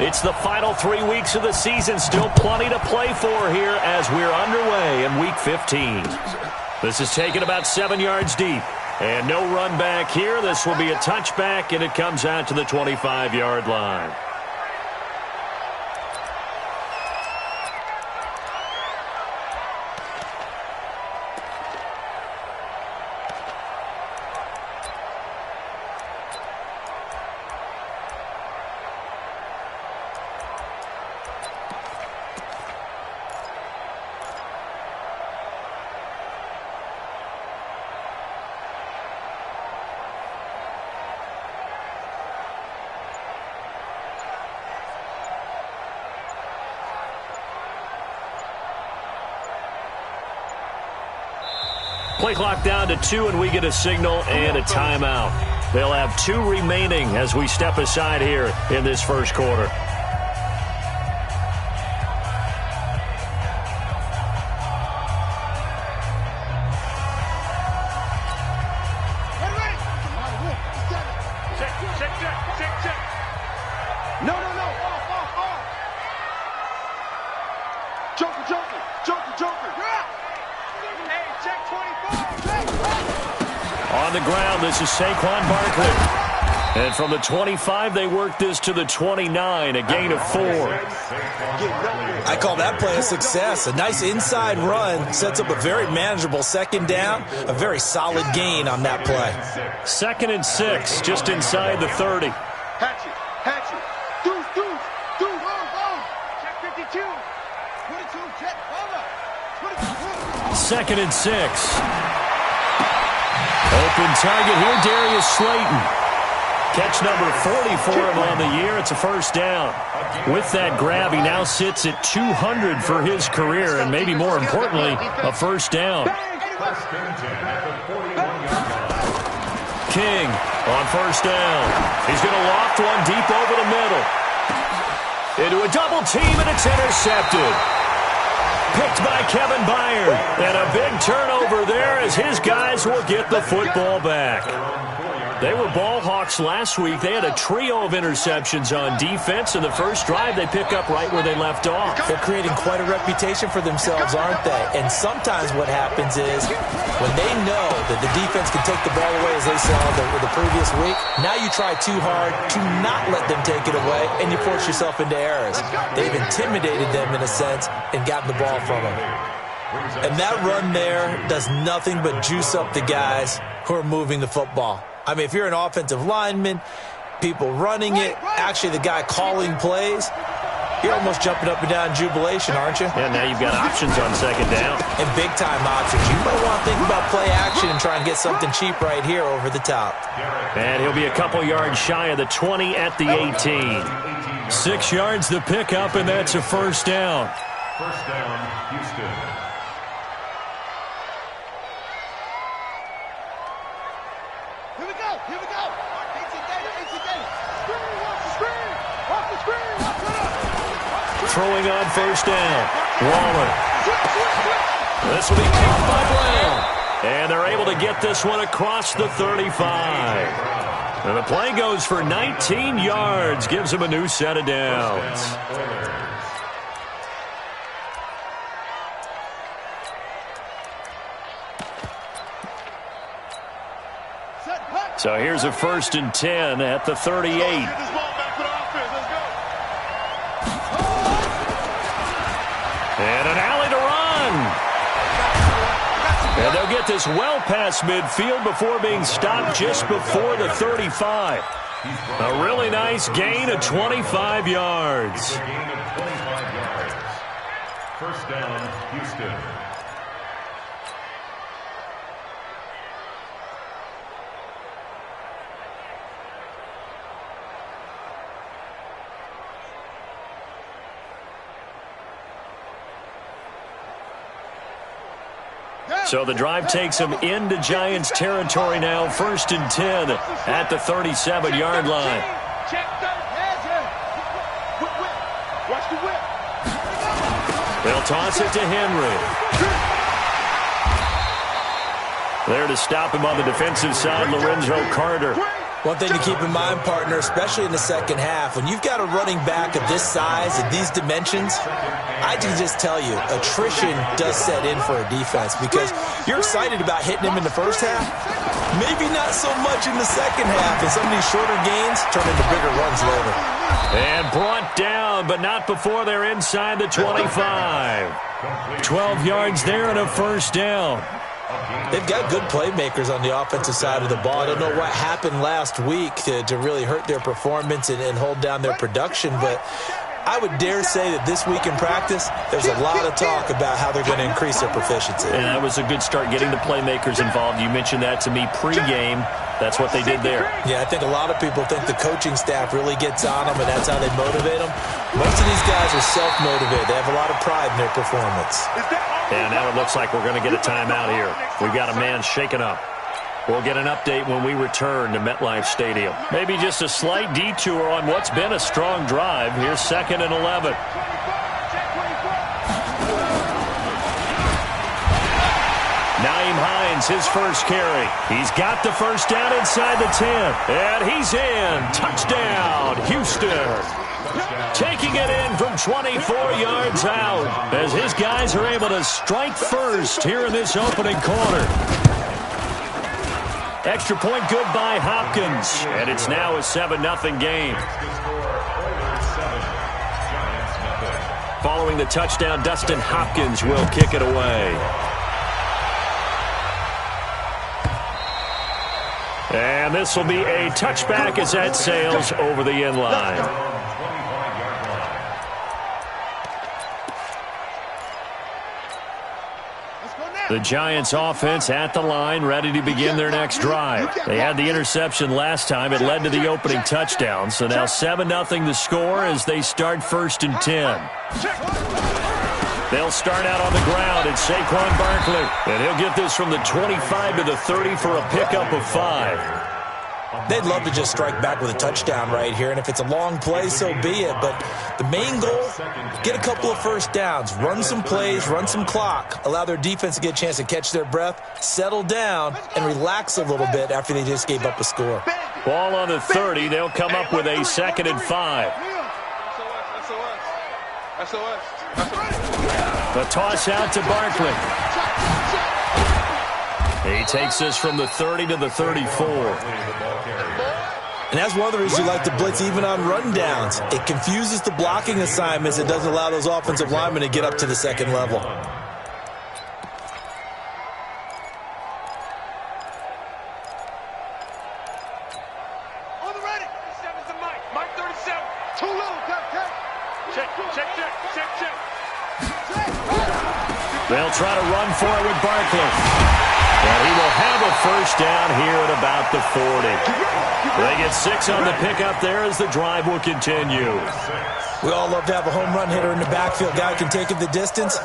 It's the final 3 weeks of the season. Still plenty to play for here as we're underway in Week 15. This is taken about 7 yards deep. And no run back here. This will be a touchback, and it comes out to the 25-yard line. Play clock down to 2, and we get a signal and a timeout. They'll have 2 remaining as we step aside here in this first quarter. This is Saquon Barkley. And from the 25, they work this to the 29, a gain of 4. I call that play a success. A nice inside run sets up a very manageable second down, a very solid gain on that play. 2nd and 6, just inside the 30. Hatchet. Deuce. Check 52. 22, check, over. 2nd and 6. Open target here, Darius Slayton. Catch number 40 for him on the year. It's a first down. With that grab, he now sits at 200 for his career, and maybe more importantly, a first down. King on first down. He's going to loft one deep over the middle. Into a double team, and it's intercepted. Picked by Kevin Byard. And a big turnover there as his guys will get the football back. They were ball hawks last week. They had a trio of interceptions on defense. In the first drive, they pick up right where they left off. They're creating quite a reputation for themselves, aren't they? And sometimes what happens is when they know that the defense can take the ball away, as they saw the previous week, now you try too hard to not let them take it away, and you force yourself into errors. They've intimidated them in a sense and gotten the ball from them. And that run there does nothing but juice up the guys who are moving the football. I mean, if you're an offensive lineman, people running it, actually the guy calling plays, you're almost jumping up and down in jubilation, aren't you? Yeah, now you've got options on second down. And big-time options. You might want to think about play action and try and get something cheap right here over the top. And he'll be a couple yards shy of the 20 at the 18. 6 yards the pickup, and that's a first down. First down, Houston. Here we go. 18 data. Screen. Throwing on first down. Waller. This will be caught by Brown. And they're able to get this one across the 35. And the play goes for 19 yards. Gives them a new set of downs. So here's a 1st and 10 at the 38. And an alley to run. And they'll get this well past midfield before being stopped just before the 35. A really nice gain of 25 yards. First down, Houston. So the drive takes them into Giants territory now. 1st and 10 at the 37-yard line. They'll toss it to Henry. There to stop him on the defensive side, Lorenzo Carter. One thing to keep in mind, partner, especially in the second half, when you've got a running back of this size and these dimensions, I can just tell you, attrition does set in for a defense because you're excited about hitting him in the first half, maybe not so much in the second half, and some of these shorter gains turn into bigger runs later. And brought down, but not before they're inside the 25. 12 yards there and a first down. They've got good playmakers on the offensive side of the ball. I don't know what happened last week to really hurt their performance and hold down their production, but I would dare say that this week in practice, there's a lot of talk about how they're going to increase their proficiency. And that was a good start getting the playmakers involved. You mentioned that to me pregame. That's what they did there. Yeah, I think a lot of people think the coaching staff really gets on them, and that's how they motivate them. Most of these guys are self-motivated. They have a lot of pride in their performance. And now it looks like we're going to get a timeout here. We've got a man shaken up. We'll get an update when we return to MetLife Stadium. Maybe just a slight detour on what's been a strong drive. Here's 2nd and 11. Nyheim Hines, his first carry. He's got the first down inside the 10. And he's in. Touchdown, Houston. Taking it in from 24 yards out as his guys are able to strike first here in this opening quarter. Extra point good by Hopkins, and it's now a 7-0 game. Following the touchdown, Dustin Hopkins will kick it away. And this will be a touchback as that sails over the end line. The Giants offense at the line, ready to begin their next drive. They had the interception last time. It led to the opening touchdown. So now 7-0 the score as they start 1st and 10. They'll start out on the ground. It's Saquon Barkley. And he'll get this from the 25 to the 30 for a pickup of 5. They'd love to just strike back with a touchdown right here, and if it's a long play, so be it. But the main goal, get a couple of first downs, run some plays, run some clock, allow their defense to get a chance to catch their breath, settle down, and relax a little bit after they just gave up a score. Ball on the 30. They'll come up with a 2nd and 5. The toss out to Barkley. He takes this from the 30 to the 34. And that's one of the reasons you like to blitz even on rundowns. It confuses the blocking assignments. It doesn't allow those offensive linemen to get up to the second level. On the ready. 37's the Mike. Mike 37. Too low. Check. They'll try to run for it with Barkley. And he will have a first down here at about the 40. They get 6 on the pickup there as the drive will continue. We all love to have a home run hitter in the backfield. Guy can take it the distance.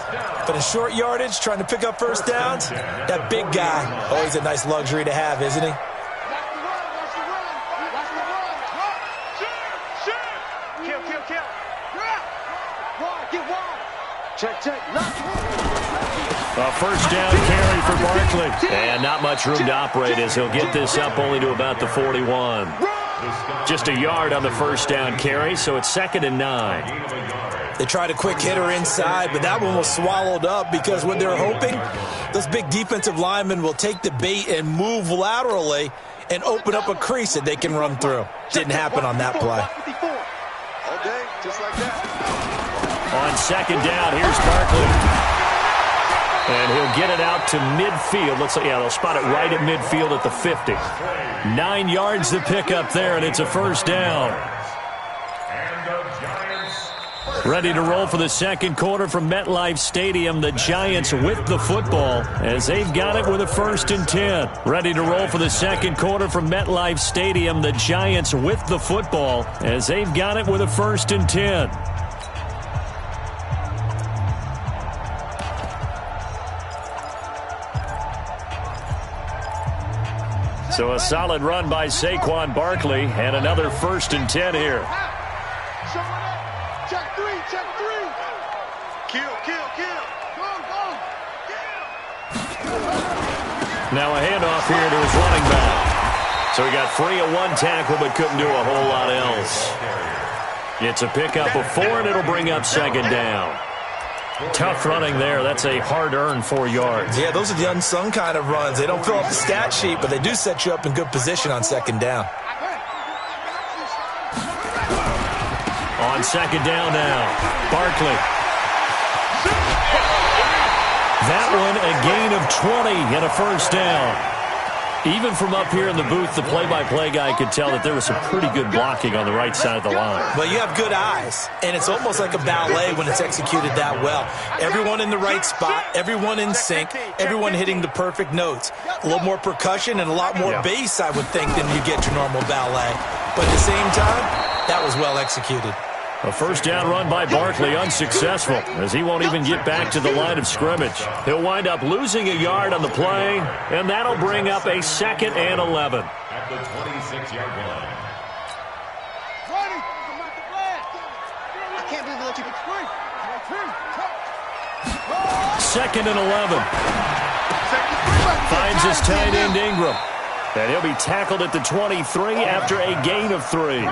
But in short yardage, trying to pick up first downs, that big guy, always a nice luxury to have, isn't he? Check. A first down carry for Barkley. And not much room to operate as he'll get this up only to about the 41. Just a yard on the first down carry, so it's 2nd and 9. They tried a quick hitter inside, but that one was swallowed up because what they're hoping, those big defensive linemen will take the bait and move laterally and open up a crease that they can run through. Didn't happen on that play. Okay, just like that. On 2nd down, here's Barkley. And he'll get it out to midfield. Looks like, yeah, they'll spot it right at midfield at the 50. 9 yards to pick up there, and it's a first down. Ready to roll for the second quarter from MetLife Stadium. The Giants with the football as they've got it with a 1st and 10. Ready to roll for the second quarter from MetLife Stadium. The Giants with the football as they've got it with a 1st and 10. So a solid run by Saquon Barkley and another 1st and 10 here. Check three. Kill. Go. Now a handoff here to his running back. So he got free of one tackle but couldn't do a whole lot else. It's a pickup of 4, and it'll bring up second down. Tough running there. That's a hard-earned 4 yards. Yeah, those are the unsung kind of runs. They don't fill up the stat sheet, but they do set you up in good position on second down. On second down now, Barkley. That one a gain of 20 and a first down. Even from up here in the booth, the play-by-play guy could tell that there was some pretty good blocking on the right side of the line. Well, you have good eyes, and it's almost like a ballet when it's executed that well. Everyone in the right spot, everyone in sync, everyone hitting the perfect notes. A little more percussion and a lot more bass, I would think, than you get your normal ballet. But at the same time, that was well executed. A first down run by Barkley, unsuccessful, as he won't even get back to the line of scrimmage. He'll wind up losing a yard on the play, and that'll bring up a 2nd and 11. At the 26-yard line. I can't believe they let you get free. 2nd and 11. Finds his tight end Ingram. And he'll be tackled at the 23 after a gain of 3.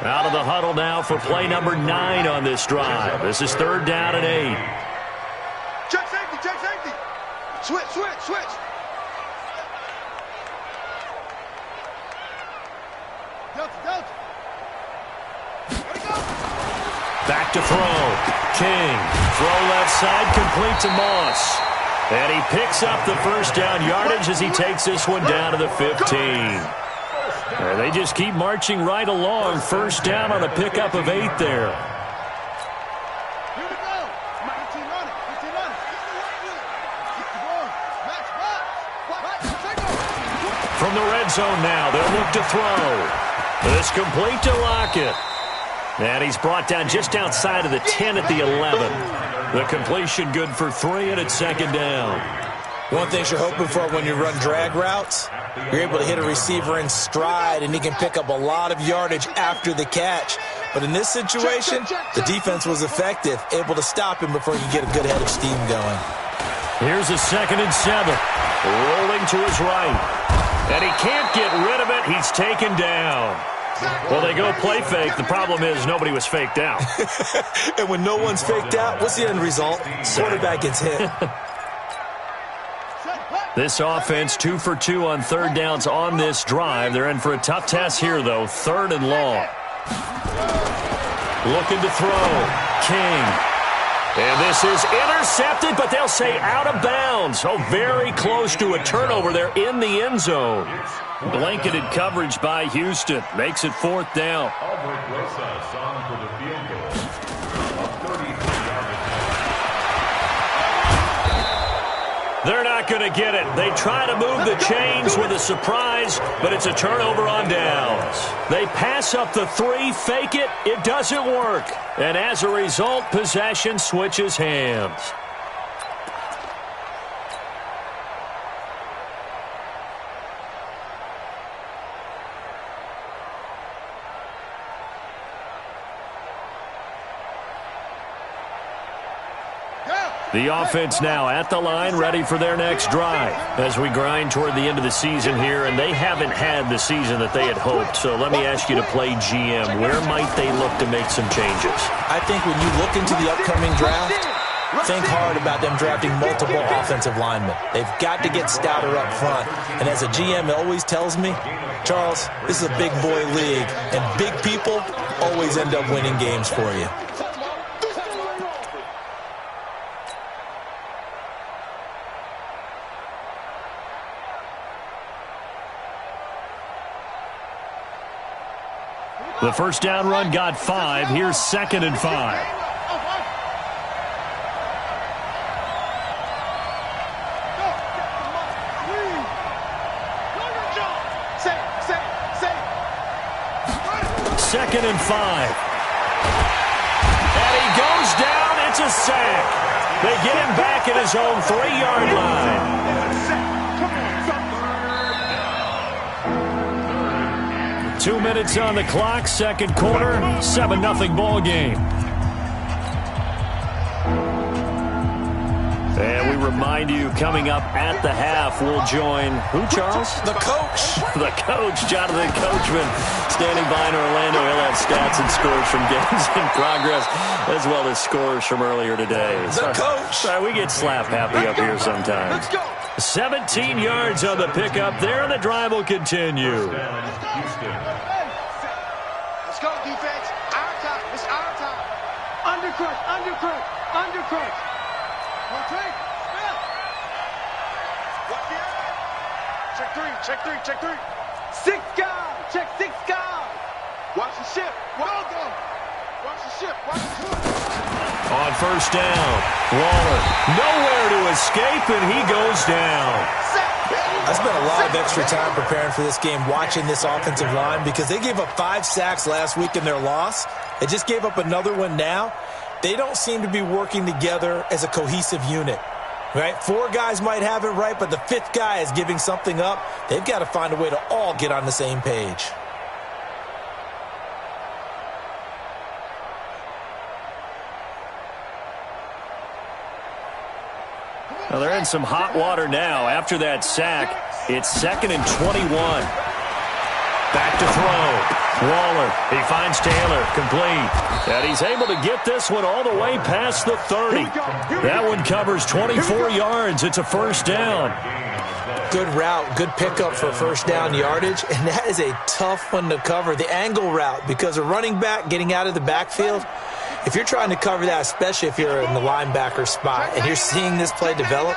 Out of the huddle now for play number 9 on this drive. This is 3rd down and 8. Check safety, check safety. Switch. Delta. Back to throw. King. Throw left side, complete to Moss. And he picks up the first down yardage as he takes this one down to the 15. And they just keep marching right along. First down on a pickup of 8 there. Here we go. 15 on it. From the red zone now, they'll look to throw. This complete to Lockett. And he's brought down just outside of the 10 at the 11. The completion good for 3, and it's 2nd down. One thing you're hoping for when you run drag routes, you're able to hit a receiver in stride, and he can pick up a lot of yardage after the catch. But in this situation, the defense was effective, able to stop him before he could get a good head of steam going. Here's a 2nd and 7. Rolling to his right. And he can't get rid of it. He's taken down. Well, they go play fake. The problem is nobody was faked out. And when no one's faked out, what's the end result? Quarterback gets hit. This offense 2 for 2 on 3rd downs on this drive. They're in for a tough task here, though. 3rd and long. Looking to throw. King. And this is intercepted, but they'll say out of bounds. Oh, very close to a turnover there in the end zone. Blanketed coverage by Houston. Makes it 4th down. They're not going to get it. They try to move the chains with a surprise, but it's a turnover on downs. They pass up the 3, fake it. It doesn't work. And as a result, possession switches hands. The offense now at the line, ready for their next drive as we grind toward the end of the season here, and they haven't had the season that they had hoped. So let me ask you to play GM. Where might they look to make some changes? I think when you look into the upcoming draft, think hard about them drafting multiple offensive linemen. They've got to get stouter up front. And as a GM, it always tells me, Charles, this is a big boy league, and big people always end up winning games for you. The first down run got 5. Here's 2nd and 5. Second and 5. And he goes down. It's a sack. They get him back at his own 3-yard line. 2 minutes on the clock, second quarter, 7-0 ball game. And we remind you, coming up at the half, we'll join who, Charles? The coach. The coach, Jonathan Coachman, standing by in Orlando. He'll have stats and scores from games in progress, as well as scores from earlier today. The coach. Sorry, we get slap happy up here sometimes. 17 yards on the pickup there, and the drive will continue. Let's go, defense. Our time. It's our time. Undercut, undercut, undercut. Rotate. Watch the eye. Check three, check three, check three. 6 guys. Check 6 guys. Watch the ship. Well done. Watch the ship. Watch the ship. On first down, Waller nowhere to escape, and he goes down. I spent a lot of extra time preparing for this game, watching this offensive line, because they gave up 5 sacks last week in their loss. They just gave up another one now. They don't seem to be working together as a cohesive unit, right? 4 guys might have it right, but the 5th guy is giving something up. They've got to find a way to all get on the same page. Well, they're in some hot water now. After that sack, it's 2nd and 21. Back to throw. Waller, he finds Taylor, complete. And he's able to get this one all the way past the 30. That one covers 24 yards. It's a first down. Good route, good pickup for first down yardage, and that is a tough one to cover. The angle route, because a running back getting out of the backfield, if you're trying to cover that, especially if you're in the linebacker spot and you're seeing this play develop,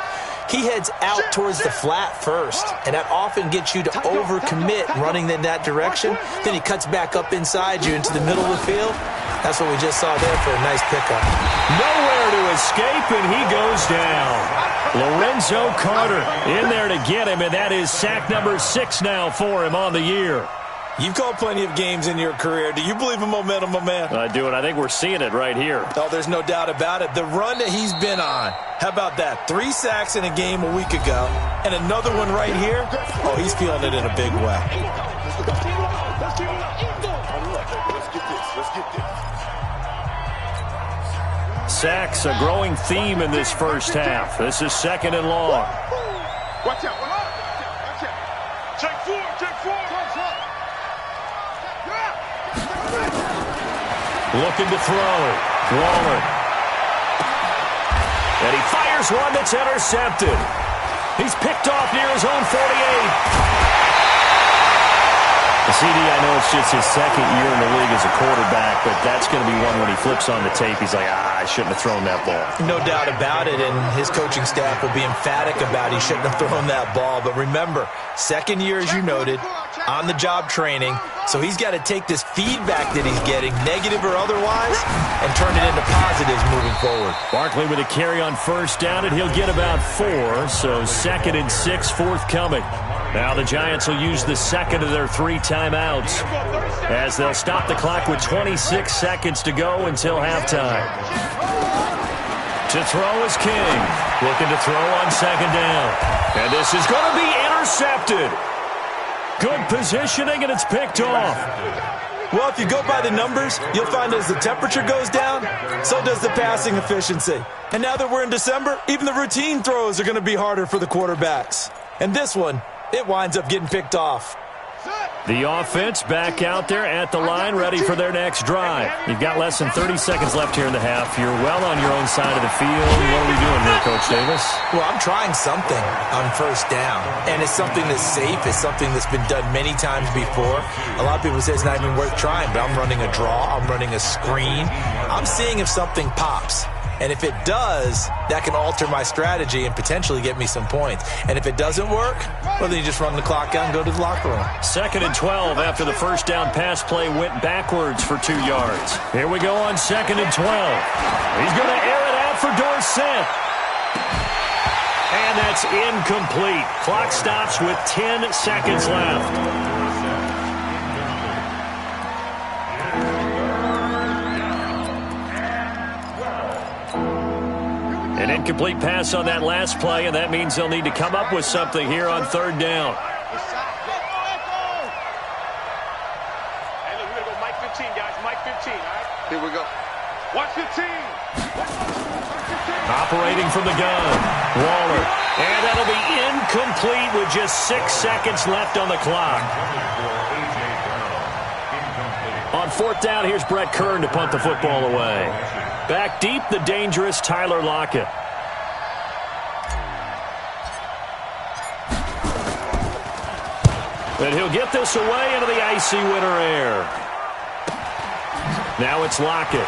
he heads out towards the flat first, and that often gets you to overcommit running in that direction. Then he cuts back up inside you into the middle of the field. That's what we just saw there for a nice pickup. Nowhere to escape, and he goes down. Lorenzo Carter in there to get him, and that is sack number 6 now for him on the year. You've called plenty of games in your career. Do you believe in momentum, my man? I do, and I think we're seeing it right here. Oh, there's no doubt about it. The run that he's been on. How about that? 3 sacks in a game a week ago, and another one right here. Oh, he's feeling it in a big way. Sacks, a growing theme in this first half. This is 2nd and long. Watch out. Watch out. Check 4. Check 4. Looking to throw. Waller. And he fires one that's intercepted. He's picked off near his own 48. The CD, I know it's just his 2nd year in the league as a quarterback, but that's going to be one when he flips on the tape. He's like, I shouldn't have thrown that ball. No doubt about it, and his coaching staff will be emphatic about he shouldn't have thrown that ball. But remember, 2nd year, as you noted, on-the-job training, so he's got to take this feedback that he's getting, negative or otherwise, and turn it into positives moving forward. Barkley with a carry on first down, and he'll get about 4, so 2nd and 6 forthcoming. Now the Giants will use the 2nd of their 3 timeouts as they'll stop the clock with 26 seconds to go until halftime. To throw is King. Looking to throw on 2nd down. And this is going to be intercepted. Good positioning, and it's picked off. Well, if you go by the numbers, you'll find as the temperature goes down, so does the passing efficiency. And now that we're in December, even the routine throws are going to be harder for the quarterbacks. And this one, it winds up getting picked off. The offense back out there at the line, ready for their next drive. You've got less than 30 seconds left here in the half. You're well on your own side of the field. What are we doing here, Coach Davis? Well, I'm trying something on first down, and it's something that's safe. It's something that's been done many times before. A lot of people say it's not even worth trying, but I'm running a draw. I'm running a screen. I'm seeing if something pops. And if it does, that can alter my strategy and potentially get me some points. And if it doesn't work, well, then you just run the clock out and go to the locker room. 2nd and 12 after the first down pass play went backwards for 2 yards. Here we go on 2nd and 12. He's going to air it out for Dorsett. And that's incomplete. Clock stops with 10 seconds left. An incomplete pass on that last play, and that means they'll need to come up with something here on 3rd down. Hey, look, we're going to go Mike 15, guys. Mike 15, all right? Here we go. Watch 15. Operating from the gun, Waller. And that'll be incomplete with just 6 seconds left on the clock. On fourth down, here's Brett Kern to punt the football away. Back deep, the dangerous Tyler Lockett. And he'll get this away into the icy winter air. Now it's Lockett.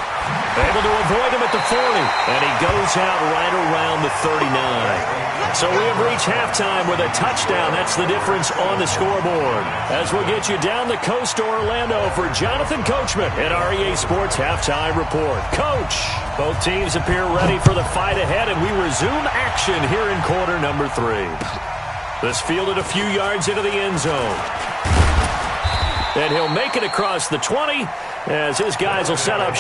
Able to avoid him at the 40. And he goes out right around the 39. So we have reached halftime with a touchdown. That's the difference on the scoreboard. As we'll get you down the coast to Orlando for Jonathan Coachman at our EA Sports Halftime Report. Coach, both teams appear ready for the fight ahead, and we resume action here in quarter number 3. This fielded a few yards into the end zone. And he'll make it across the 20 as his guys will set up.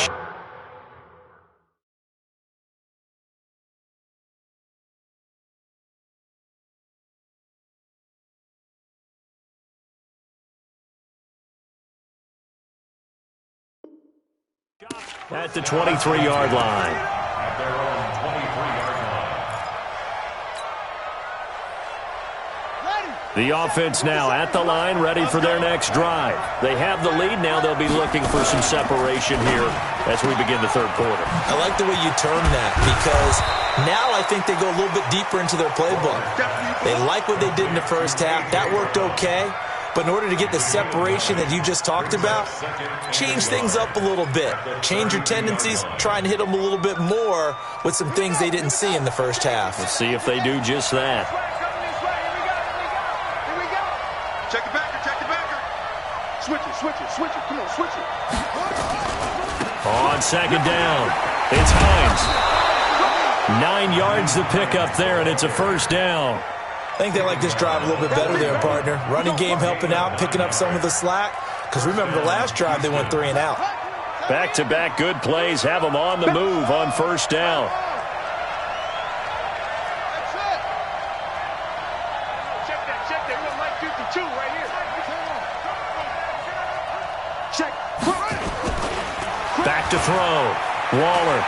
At the 23-yard line. At their own 23-yard line. The offense now at the line, ready for their next drive. They have the lead. Now they'll be looking for some separation here as we begin the third quarter. I like the way you term that, because now I think they go a little bit deeper into their playbook. They like what they did in the first half. That worked okay. But in order to get the separation that you just talked about, change things up a little bit. Change your tendencies, try and hit them a little bit more with some things they didn't see in the first half. Let's see if they do just that. Check the backer, check the backer. Switch it, switch it, switch it. Come on, switch it. On second down, it's Hines. 9 yards to pick up there, and it's a first down. I think they like this drive a little bit better there, partner. Running game helping out, picking up some of the slack. Because remember, the last drive, they went 3 and out. Back-to-back good plays have them on the move on first down. Check that. We're like 52 right here. Check. Back to throw. Waller.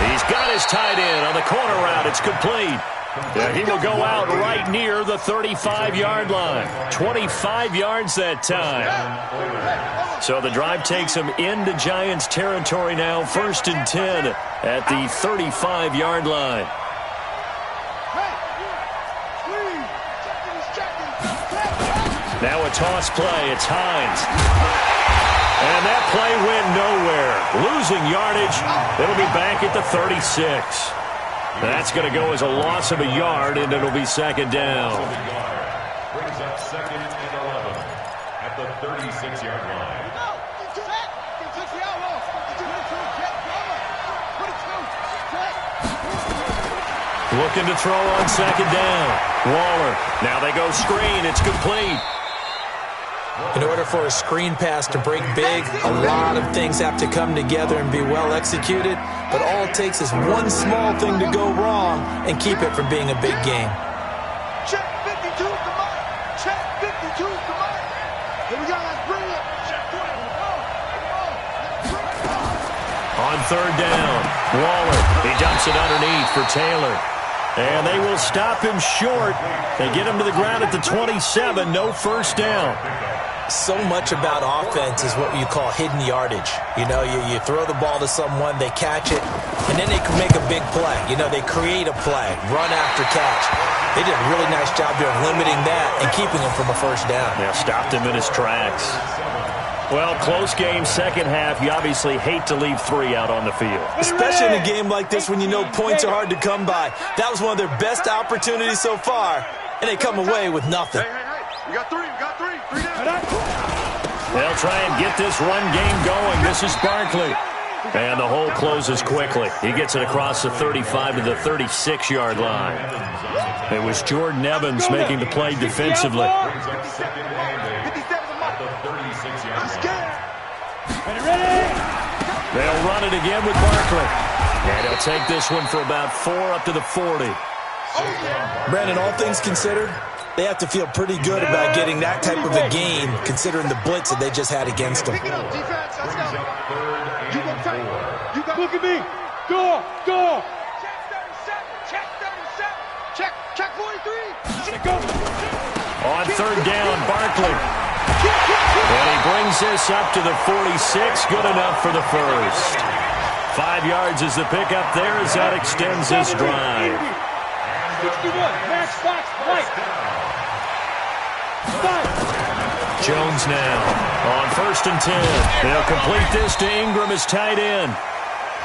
He's got his tight end on the corner route. It's complete. Yeah, he will go out right near the 35-yard line. 25 yards that time. So the drive takes him into Giants territory now. 1st and 10 at the 35-yard line. Now a toss play. It's Hines. And that play went nowhere. Losing yardage. It'll be back at the 36. That's going to go as a loss of a yard, and it'll be second down. Brings up 2nd and 11 at the 36-yard line. Looking to throw on second down. Waller. Now they go screen. It's complete. In order for a screen pass to break big, a lot of things have to come together and be well executed. But all it takes is one small thing to go wrong and keep it from being a big game. Check 52, come on. Check 52, come on. Here we go, let's bring it. Check 20. On third down, Waller. He dumps it underneath for Taylor. And they will stop him short. They get him to the ground at the 27. No first down. So much about offense is what you call hidden yardage. You know, you throw the ball to someone, they catch it, and then they can make a big play. You know, they create a play, run after catch. They did a really nice job here of limiting that and keeping him from a first down. Yeah, stopped him in his tracks. Well, close game, second half. You obviously hate to leave 3 out on the field. Especially in a game like this when you know points are hard to come by. That was one of their best opportunities so far, and they come away with nothing. Hey. We got 3 down. They'll try and get this run game going. This is Barkley. And the hole closes quickly. He gets it across the 35 to the 36-yard line. It was Jordan Evans making the play defensively. They'll run it again with Barkley. And he'll take this one for about 4 up to the 40. Brandon, all things considered, they have to feel pretty good about getting that type of a gain, considering the blitz that they just had against them. Look at me. Go. Check 37. Check 37. Check 43. Go. On third down, Barkley. And he brings this up to the 46. Good enough for the first. 5 yards is the pickup there as that extends this drive. 61. Max box. White. Jones now on 1st and 10. They'll complete this to Ingram as tight end.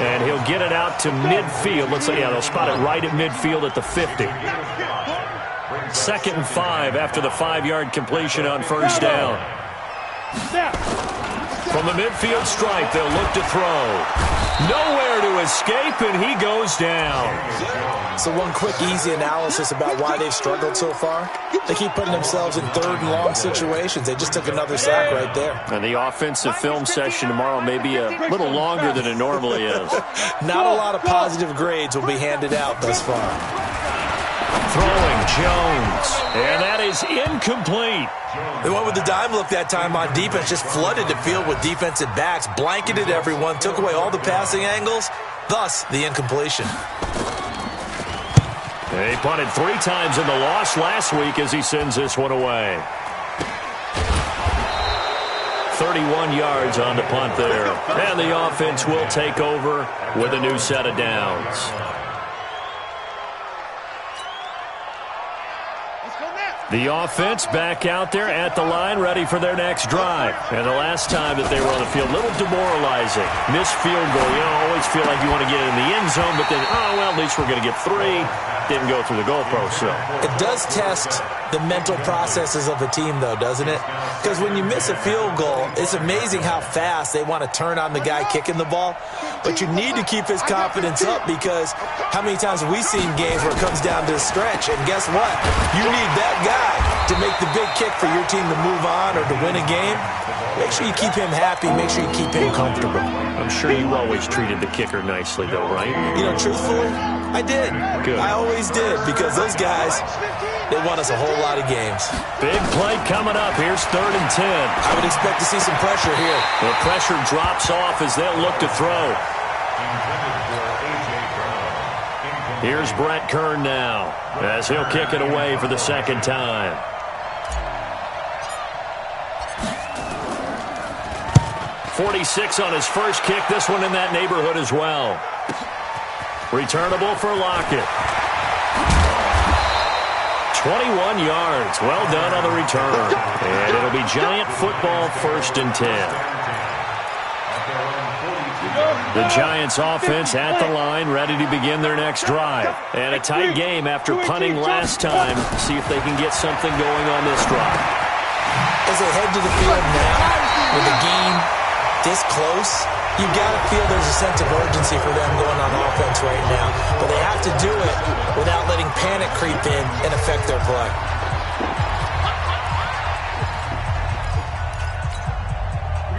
And he'll get it out to midfield. Looks like, yeah, they'll spot it right at midfield at the 50. 2nd and 5 after the 5-yard completion on first down. From the midfield stripe, they'll look to throw. Nowhere to escape, and he goes down. So one quick, easy analysis about why they've struggled so far. They keep putting themselves in 3rd and long situations. They just took another sack right there. And the offensive film session tomorrow may be a little longer than it normally is. Not a lot of positive grades will be handed out thus far. Throwing Jones, and that is incomplete. They went with the dime look that time on defense, just flooded the field with defensive backs, blanketed everyone, took away all the passing angles, thus the incompletion. He punted 3 times in the loss last week as he sends this one away. 31 yards on the punt there. And the offense will take over with a new set of downs. The offense back out there at the line, ready for their next drive. And the last time that they were on the field, a little demoralizing. Missed field goal. You know, always feel like you want to get in the end zone, but then, oh, well, at least we're going to get 3. Didn't go through the goalpost, so. It does test the mental processes of a team, though, doesn't it? Because when you miss a field goal, it's amazing how fast they want to turn on the guy kicking the ball. But you need to keep his confidence up, because how many times have we seen games where it comes down to a stretch? And guess what? You need that guy to make the big kick for your team to move on or to win a game. Make sure you keep him happy. Make sure you keep him comfortable. I'm sure you always treated the kicker nicely, though, right? You know, truthfully, I did. Good. I always did, because those guys, they won us a whole lot of games. Big play coming up. Here's 3rd and 10. I would expect to see some pressure here. The pressure drops off as they'll look to throw. Here's Brett Kern now as he'll kick it away for the 2nd time. .46 on his first kick. This one in that neighborhood as well. Returnable for Lockett. 21 yards. Well done on the return. And it'll be Giant football 1st and 10. The Giants offense at the line, ready to begin their next drive. And a tight game after punting last time. See if they can get something going on this drive. As they head to the field now, with the game this close, you've got to feel there's a sense of urgency for them going on offense right now. But they have to do it without letting panic creep in and affect their play.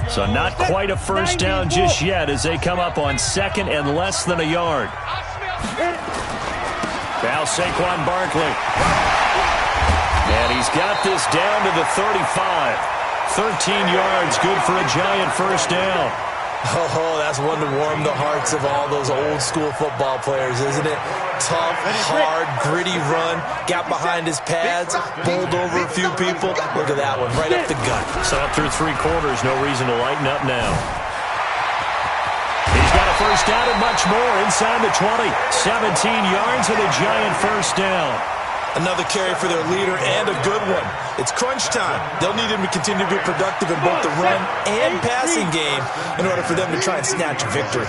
So not quite a first down just yet as they come up on 2nd and less than a yard. Now Saquon Barkley. And he's got this down to the 35. 13 yards, good for a Giant first down. Oh, that's one to warm the hearts of all those old-school football players, isn't it? Tough, hard, gritty run, got behind his pads, bowled over a few people. Look at that one, right up the gut. So up through 3 quarters, no reason to lighten up now. He's got a first down and much more inside the 20. 17 yards and a Giant first down. Another carry for their leader, and a good one. It's crunch time. They'll need him to continue to be productive in both the run and passing game in order for them to try and snatch a victory.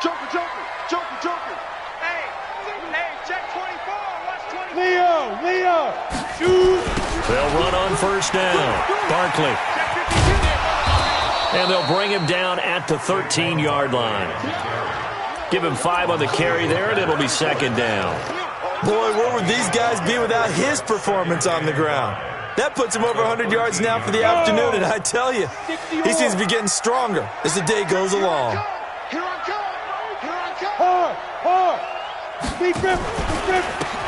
Joker. Hey, check 24. Watch 24. Leo, shoot. They'll run on first down. Barkley. And they'll bring him down at the 13-yard line. Give him 5 on the carry there, and it'll be 2nd down. Boy, where would these guys be without his performance on the ground? That puts him over 100 yards now for the afternoon, and I tell you, he seems to be getting stronger as the day goes along. Here I come. Hard. Big rip.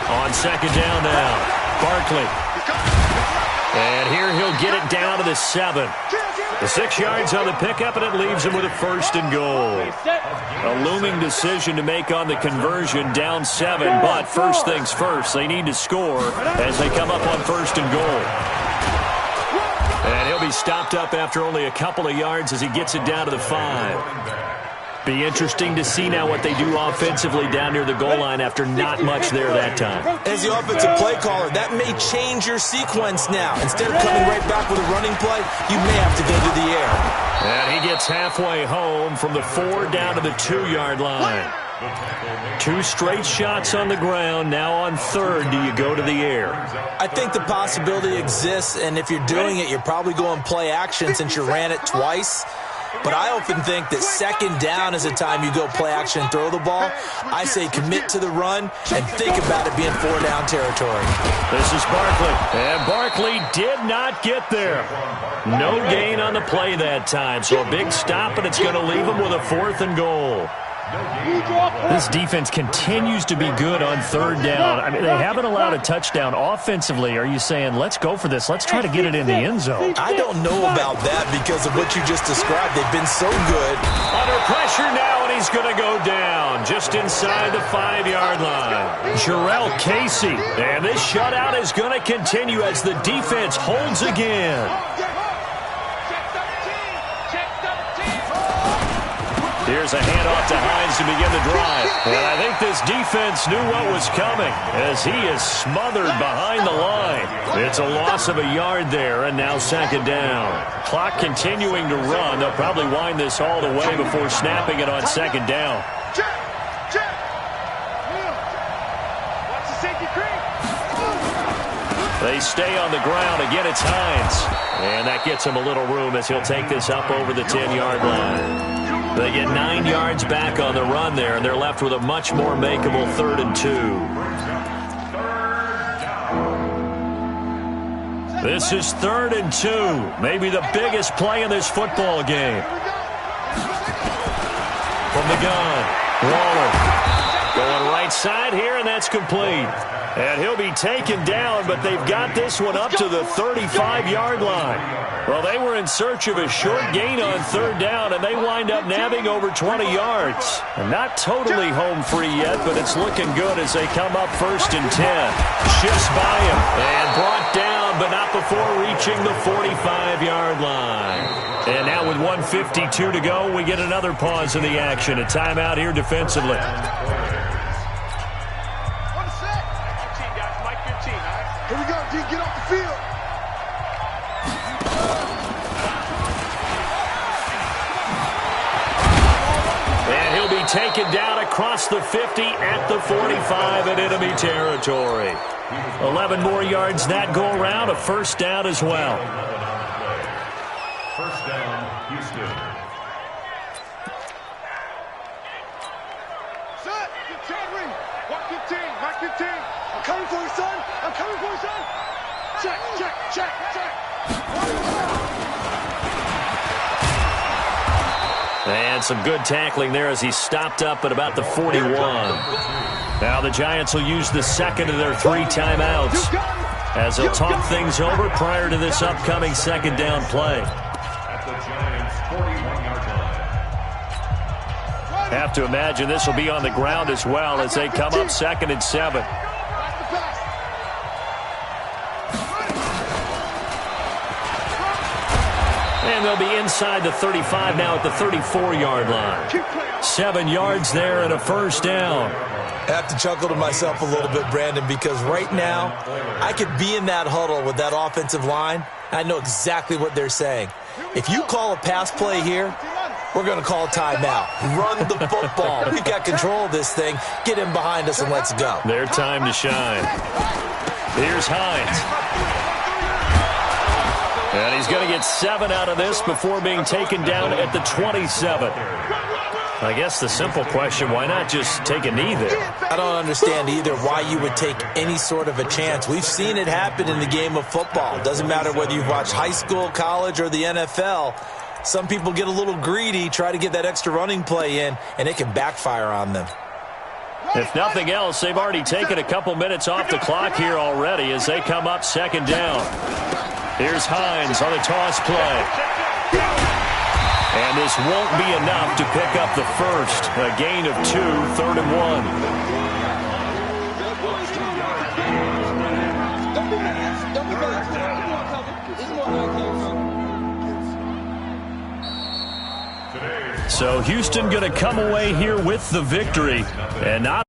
On 2nd down now, Barkley. And here he'll get it down to the 7. The 6 yards on the pickup, and it leaves him with a 1st and goal. A looming decision to make on the conversion, down 7, but first things first, they need to score as they come up on 1st and goal. And he'll be stopped up after only a couple of yards as he gets it down to the 5. Be interesting to see now what they do offensively down near the goal line after not much there that time. As the offensive play caller, that may change your sequence now. Instead of coming right back with a running play, you may have to go to the air. And he gets halfway home from the 4 down to the 2-yard line. 2 straight shots on the ground. Now on 3rd, do you go to the air? I think the possibility exists, and if you're doing it, you're probably going play action since you ran it twice. But I often think that 2nd down is the time you go play action and throw the ball. I say commit to the run and think about it being 4-down territory. This is Barkley, and Barkley did not get there. No gain on the play that time, so a big stop, and it's going to leave him with a 4th and goal. This defense continues to be good on 3rd down. I mean, they haven't allowed a touchdown offensively. Are you saying, let's go for this, let's try to get it in the end zone? I don't know about that because of what you just described. They've been so good. Under pressure now, and he's going to go down just inside the 5-yard line. Jarrell Casey, and this shutout is going to continue as the defense holds again. Here's a handoff to Hines to begin the drive. And I think this defense knew what was coming as he is smothered behind the line. It's a loss of a yard there, and now 2nd down. Clock continuing to run. They'll probably wind this all the way before snapping it on 2nd down. They stay on the ground. Again, it's Hines. And that gets him a little room as he'll take this up over the 10-yard line. They get 9 yards back on the run there, and they're left with a much more makeable 3rd and 2. This is 3rd and 2. Maybe the biggest play in this football game. From the gun, Waller going right side here, and that's complete. And he'll be taken down, but they've got this one up to the 35-yard line. Well, they were in search of a short gain on 3rd down, and they wind up nabbing over 20 yards. And not totally home free yet, but it's looking good as they come up 1st and 10. Shifts by him and brought down, but not before reaching the 45-yard line. And now with 1:52 to go, we get another pause in the action. A timeout here defensively. Here we go, D. Get off the field. And he'll be taken down across the 50 at the 45 in enemy territory. 11 more yards that go around, a 1st down as well. 1st down, Houston. Set, get 10 ring. 115, 115. I'm coming for you, son. I'm coming for you, son. Check, check, check, check. And some good tackling there as he stopped up at about the 41. Now the Giants will use the 2nd of their 3 timeouts as they'll talk things over prior to this upcoming 2nd down play. At the Giants' 41-yard line. Have to imagine this will be on the ground as well as they come up 2nd and 7. And they'll be inside the 35 now at the 34-yard line. 7 yards there and a 1st down. I have to chuckle to myself a little bit, Brandon, because right now I could be in that huddle with that offensive line. I know exactly what they're saying. If you call a pass play here, we're going to call a timeout. Run the football. We've got control of this thing. Get in behind us and let's go. Their time to shine. Here's Hines. And he's going to get 7 out of this before being taken down at the 27. I guess the simple question, why not just take a knee there? I don't understand either why you would take any sort of a chance. We've seen it happen in the game of football. It doesn't matter whether you've watched high school, college, or the NFL. Some people get a little greedy, try to get that extra running play in, and it can backfire on them. If nothing else, they've already taken a couple minutes off the clock here already as they come up 2nd down. Here's Hines on the toss play. And this won't be enough to pick up the first. A gain of 2, 3rd and 1. So Houston going to come away here with the victory. And not